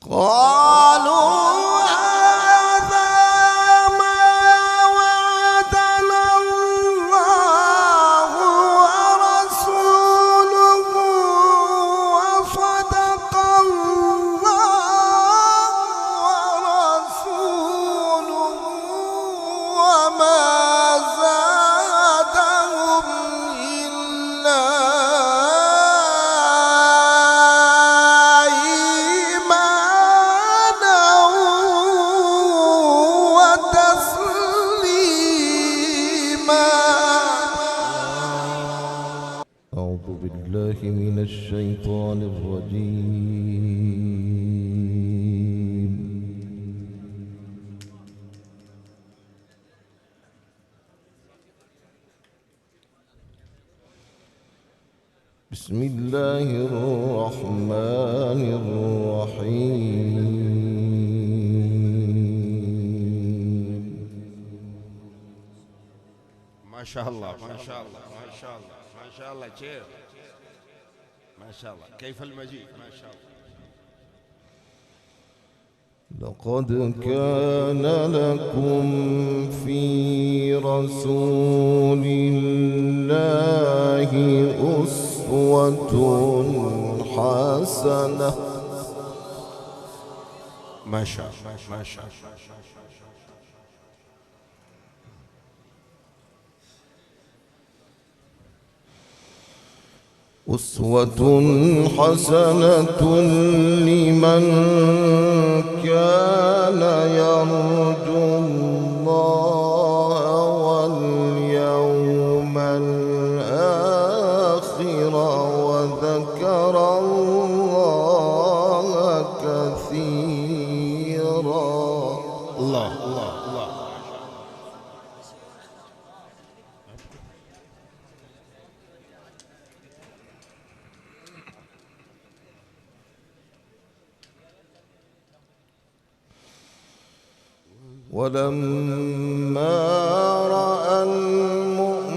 قالوا هذا ما وعدنا الله ورسوله وصدق الله ورسوله وما زادهم إلا أعوذ بالله من الشيطان الرجيم. بسم الله الرحمن الرحيم. ما شاء الله ما شاء الله ما شاء الله ما شاء الله كيف ما شاء الله كيف المجيء ما شاء الله. لقد كان لكم في رسول الله أسوة حسنة. ما شاء الله ما شاء الله. أسوة حسنة لمن كان يرجو الله واليوم الآخر وذكر الله كثيرا. الله الله الله. ولما رأى المؤمنون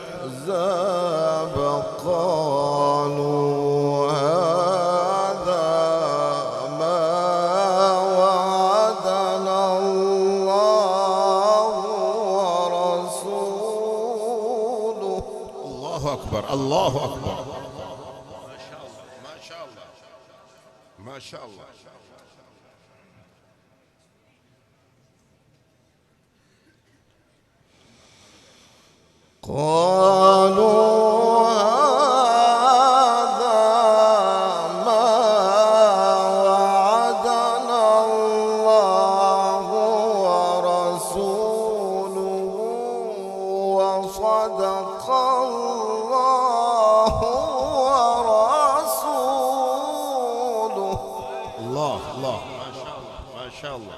الأحزاب قالوا هذا ما وعدنا الله ورسوله. الله أكبر الله أكبر. ما شاء الله ما شاء الله ما شاء الله. قالوا هذا ما وعدنا الله ورسوله وصدق الله ورسوله. الله الله ما شاء الله ما شاء الله.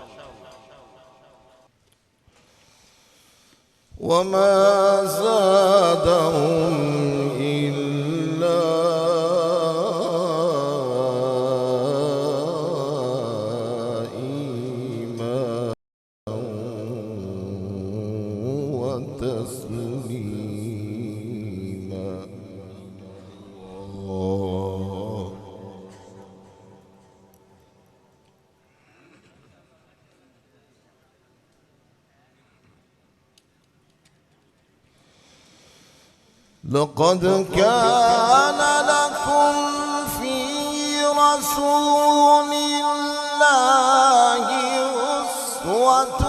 وما زادهم إلا إيمانا وتسليما. الله. لقد كان لكم في رسول الله أسوة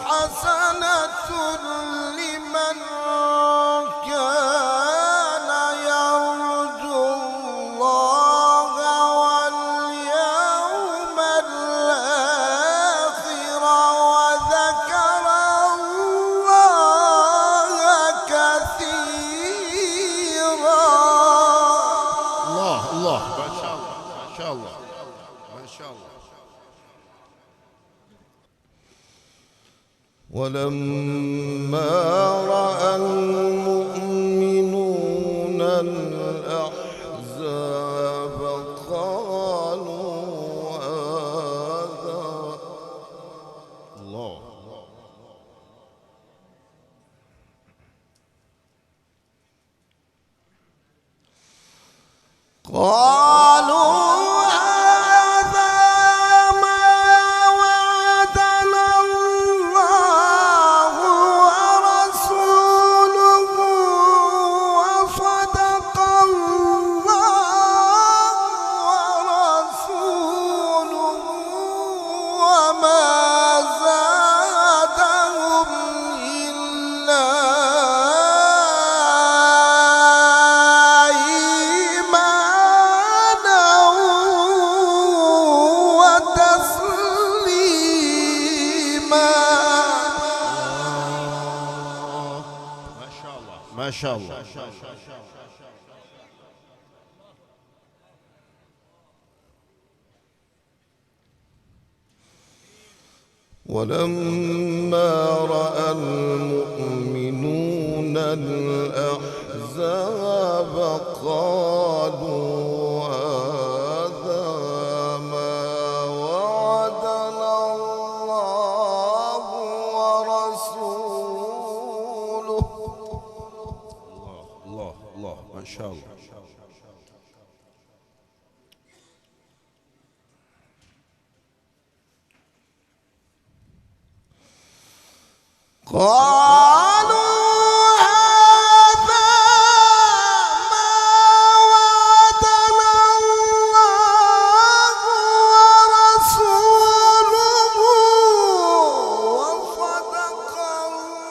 حسنة لمن كان يرجو الله واليوم الآخر وذكر الله كثيرا. الله الله ما شاء الله ما شاء الله ما شاء الله. ولما رأى المؤمنون الأحزاب قالوا هذا. الله. قال ما شاء الله. ولما رأى المؤمنون الأحزاب قالوا هذا ما وعدنا الله ورسوله. الله الله ما شاء الله. قالوا هذا ما وعدنا الله ورسوله وصدق الله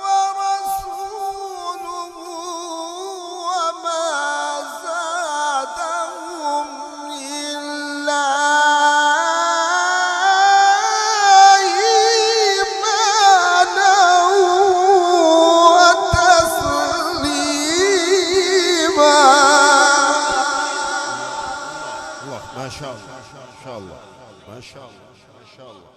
ورسوله وما زادهم إلا ما شاء الله ما شاء الله ما شاء الله ما شاء الله.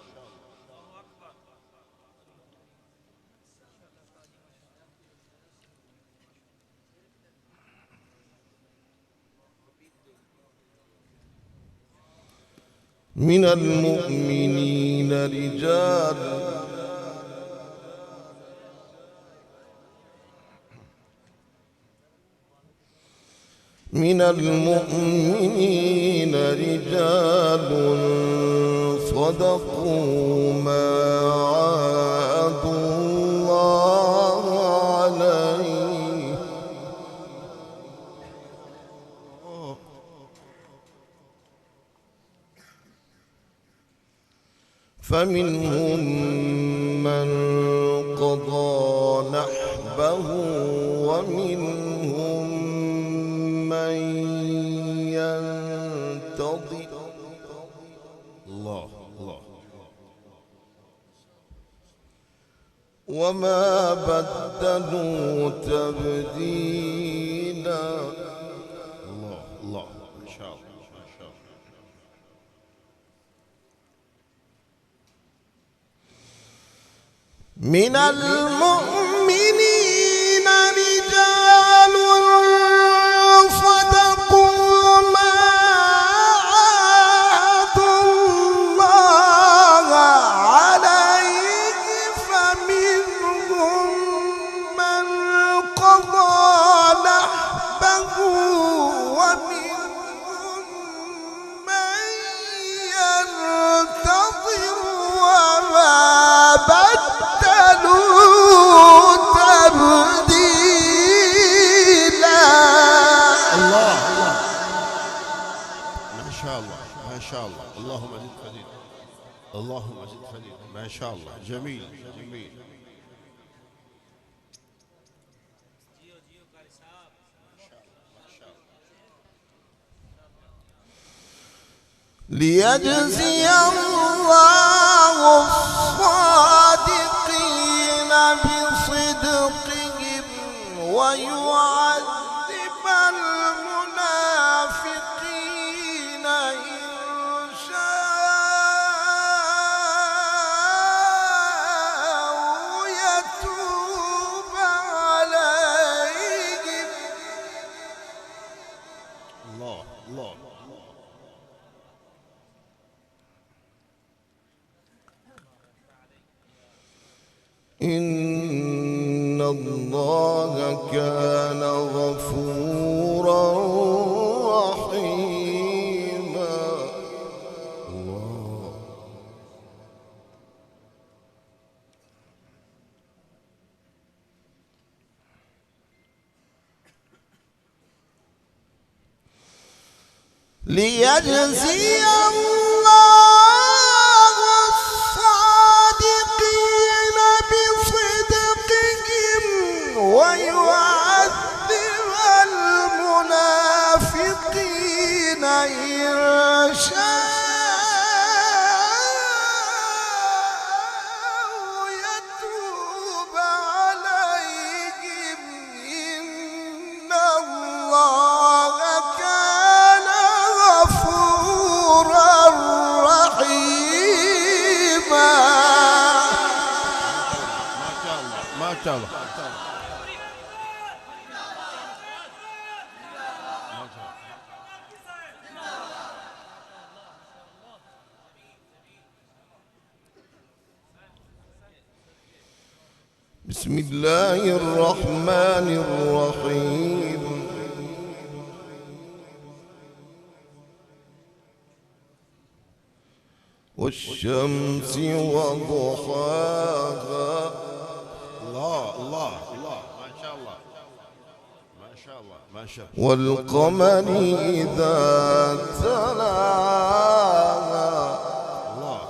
من المؤمنين رجال صدقوا ما عاهدوا الله عليه فمنهم من قضى نحبه ومنهم من ينتظر. الله الله. وما بدلوا تبديلا. الله الله ما شاء الله ما شاء الله. من المؤمنين رجال صدقوا ما عاهدوا الله عليه فمنهم من قضى نحبه ومنهم من ينتظر وما بدلوا تبديلا. الله الله ما شاء الله ما شاء الله. اللهم زد فديدا اللهم زد فديدا. ما شاء الله جميل جميل. ليجزي الله الصادقين بصدقهم ويعذب المنافقين إن شاء يتوب عليهم. الله الله. إن الله كان غفورا رحيما. الله. ليجزي الله الصادقين بصدقهم ويعذب المنافقين إن شاء يتوب عليهم. شاء الله. بسم الله الرحمن الرحيم. والشمس وضحاها. الله الله الله، ما شاء الله ما شاء الله ما شاء الله. والقمر إذا تلاها. الله.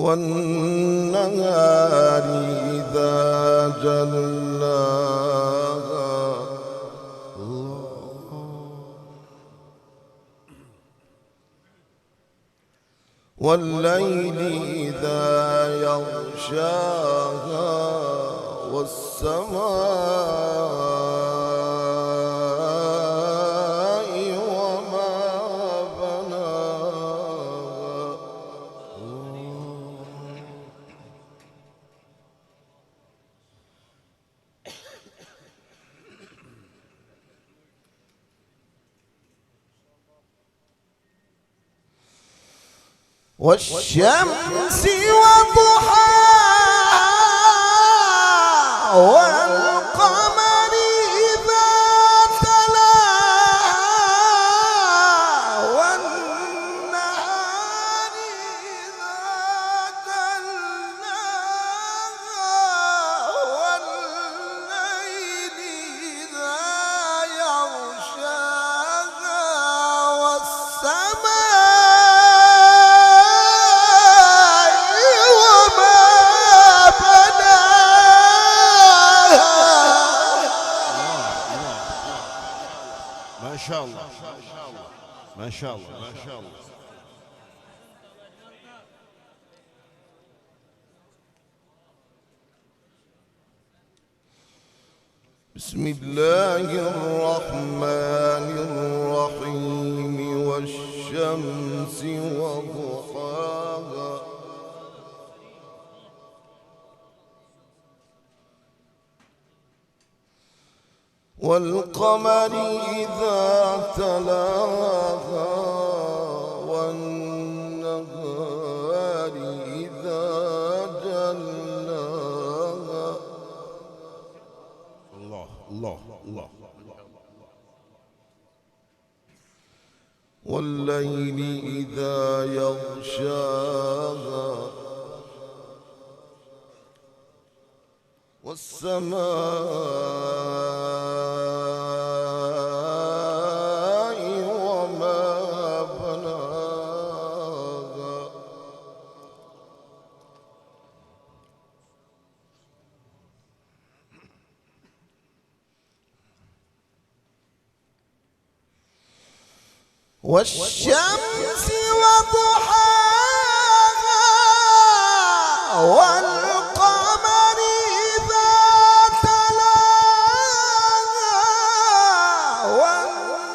والنهار إذا جلاها. والليل إذا يغشاها. والسماء وما بناها. والشمس وضحاها. والقمر إذا تلاها. والنهار إذا جلاها. والليل إذا يغشاها. والسماء ما شاء الله ما شاء الله ما شاء الله. بسم الله الرحمن الرحيم. والشمس وضحاها. والقمر إذا تلاها. والنهار إذا جلاها. الله الله الله. والليل إذا يغشاها. والسماء وما بناها. والشمس وضحاها. والقمر إذا تلاها. والنهار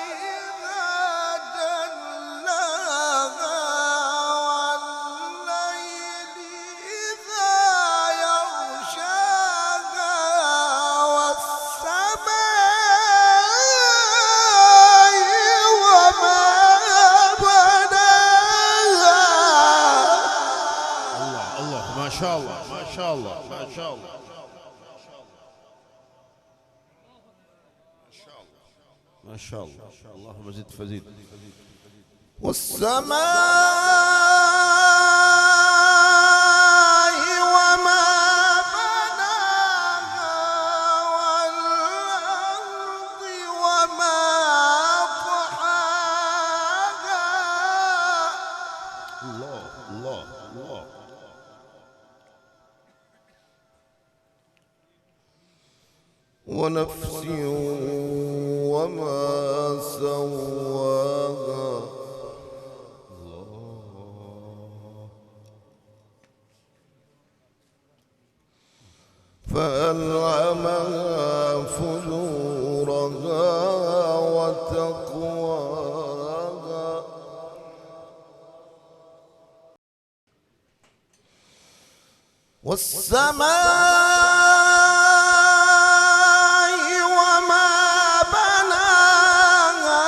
إذا جلاها. والليل إذا يغشاها. والسماء وما بناها. الله الله ما شاء الله ما شاء الله ما شاء الله ما شاء الله. اللهم زد فزيد. والسماء وما بناها. والأرض وما طحاها. الله الله الله. ونفس وما سواها. سواها والسماء وما بناها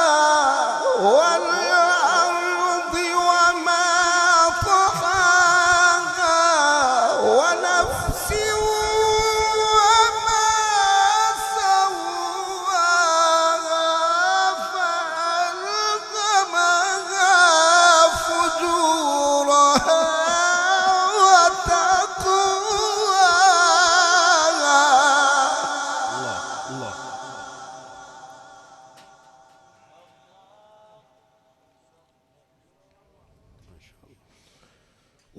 والأرض وما طحاها ونفس وما سواها فألهمها فجورها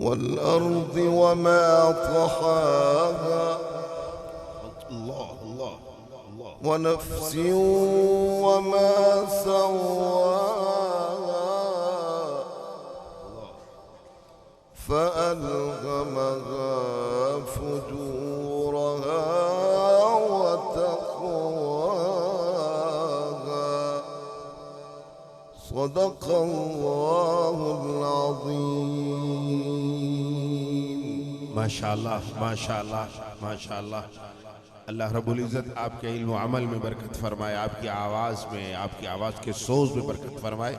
والأرض وما طحاها الله الله الله. ونفس وما سواها فألهمها فجورها وتقواها صدق الله العظيم. माशाअल्लाह माशाअल्लाह माशाअल्लाह। अल्लाह रब्बुल इज़्ज़त आपके इल्म व अमल में बरकत फरमाए, आपकी आवाज़ में, आपकी आवाज़ के सोज में बरकत फरमाए।